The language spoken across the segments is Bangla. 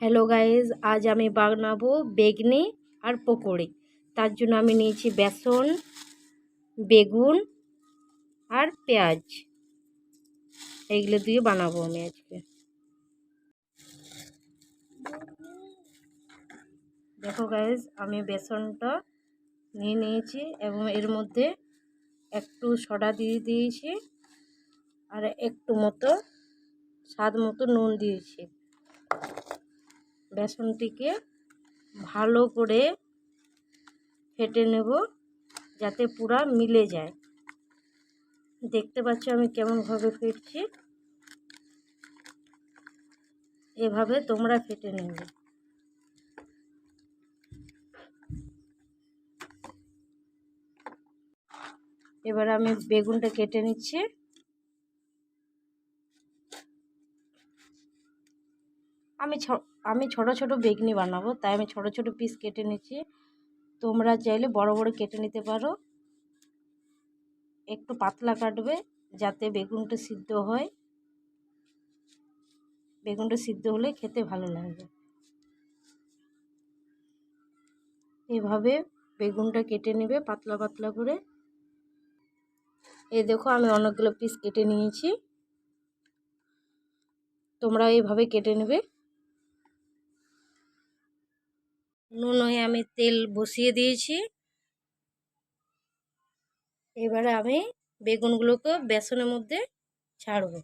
হ্যালো গাইজ, আজ আমি বানাবো বেগনি আর পকোড়ি। তার জন্য আমি নিয়েছি বেসন, বেগুন আর পেঁয়াজ। এইগুলো দিয়ে বানাবো আমি আজকে। দেখো গাইজ, আমি বেসনটা নিয়ে নিয়েছি এবং এর মধ্যে একটু সোডা দিয়ে দিয়েছি আর একটু মতো স্বাদ মতো নুন দিয়েছি। বেসনটিকে ভালো করে ফেটে নেব যাতে পুরা মিলে যায়। দেখতে পাচ্ছ আমি কেমনভাবে ফেটছি, এভাবে তোমরা ফেটে নেবে। এবার আমি বেগুনটা কেটে নিচ্ছি। আমি ছোট ছোট বেগুনি বানাবো, তাই আমি ছোট ছোট পিস কেটে নিচ্ছি। তোমরা চাইলে বড় বড় কেটে নিতে পারো। একটু পাতলা কাটবে যাতে বেগুনটা সিদ্ধ হয়। বেগুনটা সিদ্ধ হলে খেতে ভালো লাগবে। এভাবে বেগুনটা কেটে নেবে পাতলা পাতলা করে। এই দেখো আমি অনেকগুলো পিস কেটে নিয়েছি, তোমরা এইভাবে কেটে নেবে। নুনে আমি তেল বসিয়ে দিয়েছি। এবারে আমি বেগুনগুলোকে বেসনের মধ্যে ছাড়বো।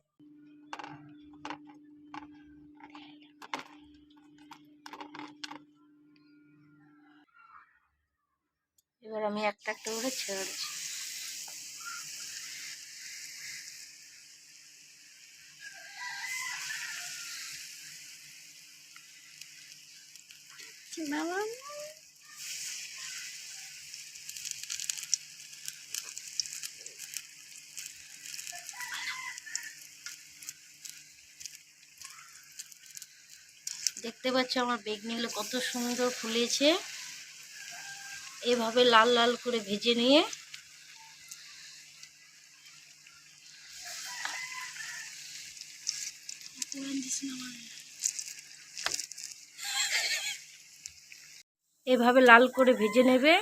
এবার আমি একটা একটা করে ছেড়ে দিচ্ছি। দেখতে পাচ্ছ আমার বেগুনগুলো কত সুন্দর ফুলেছে। এভাবে লাল লাল করে ভেজে নিয়ে এভাবে লাল করে ভেজে নেবে।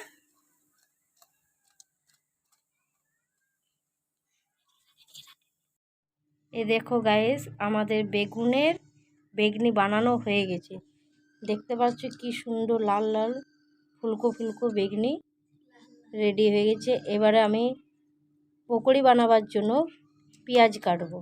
এ দেখো গাইস, আমাদের বেগনি বানানো হয়ে গেছে। দেখতে পাচ্ছ কি সুন্দর লাল লাল ফুলকো ফুলকো বেগনি রেডি হয়ে গেছে। এবারে আমি পকোড়ি বানাবার জন্য পেঁয়াজ কাটবো।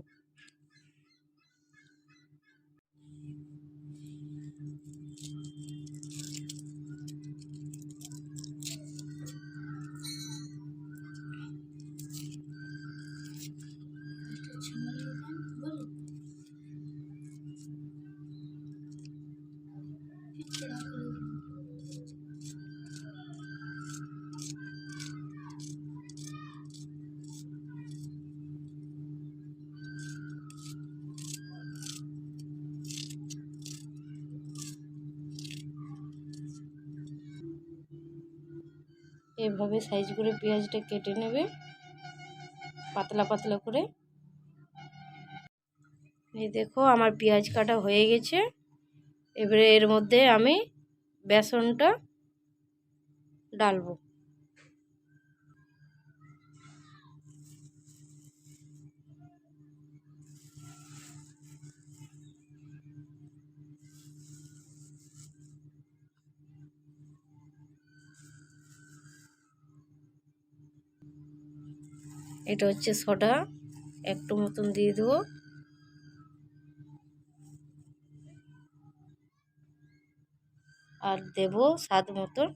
এভাবে সাইজ করে পেঁয়াজটা কেটে নেবে পাতলা পাতলা করে। এই দেখো আমার পেঁয়াজ কাটা হয়ে গেছে। এবারে এর মধ্যে আমি বেসনটা ডালবো। এটা হচ্ছে সোডা, একটু মতন দিয়ে দেবো। আর দেব স্বাদ মতন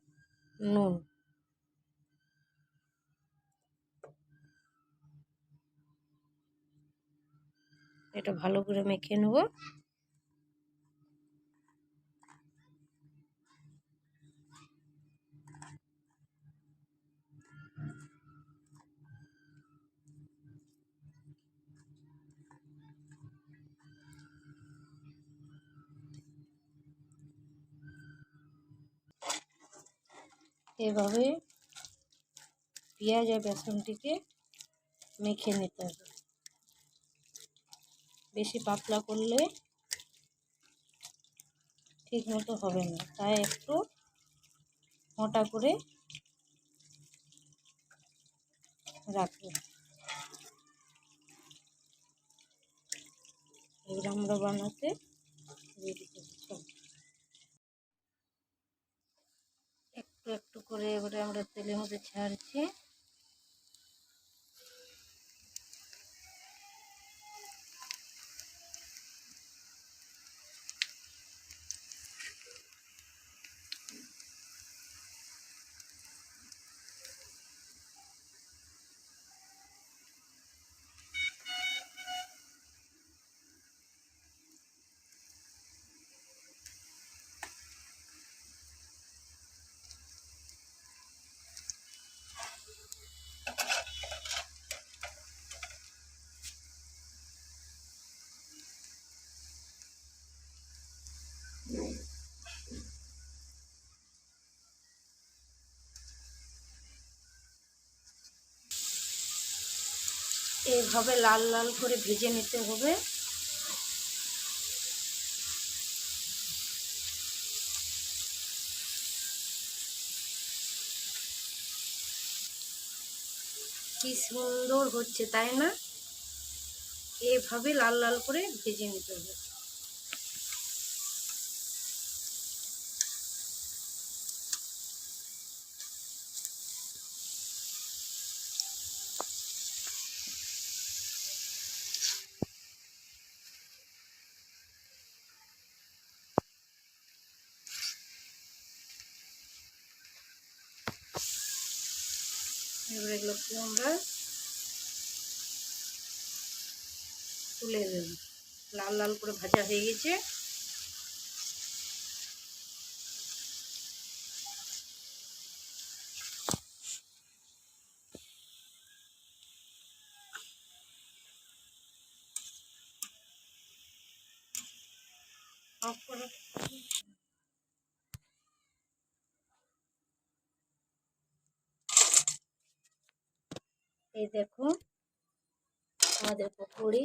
নুন। এটা ভালো করে মেখে নেব। এভাবে পেঁয়াজ আর বেসনটিকে মেখে নিতে হবে। বেশি পাতলা করলে ঠিক মতো হবে না, তাই একটু মোটা করে রাখবো। এবার আমরা বানাতে রেডি করছি। একটু একটু করে এবারে আমরা তেলের মধ্যে ছাড়ছি। এইভাবে লাল লাল করে ভেজে নিতে হবে। কি সুন্দর হচ্ছে তাই না? এইভাবে লাল লাল করে ভেজে নিতে হবে। এবার এগুলোকে আমরা তুলে দেব। লাল লাল করে ভাজা হয়ে গেছে। অফ করে এই দেখো আমাদের পকোড়ি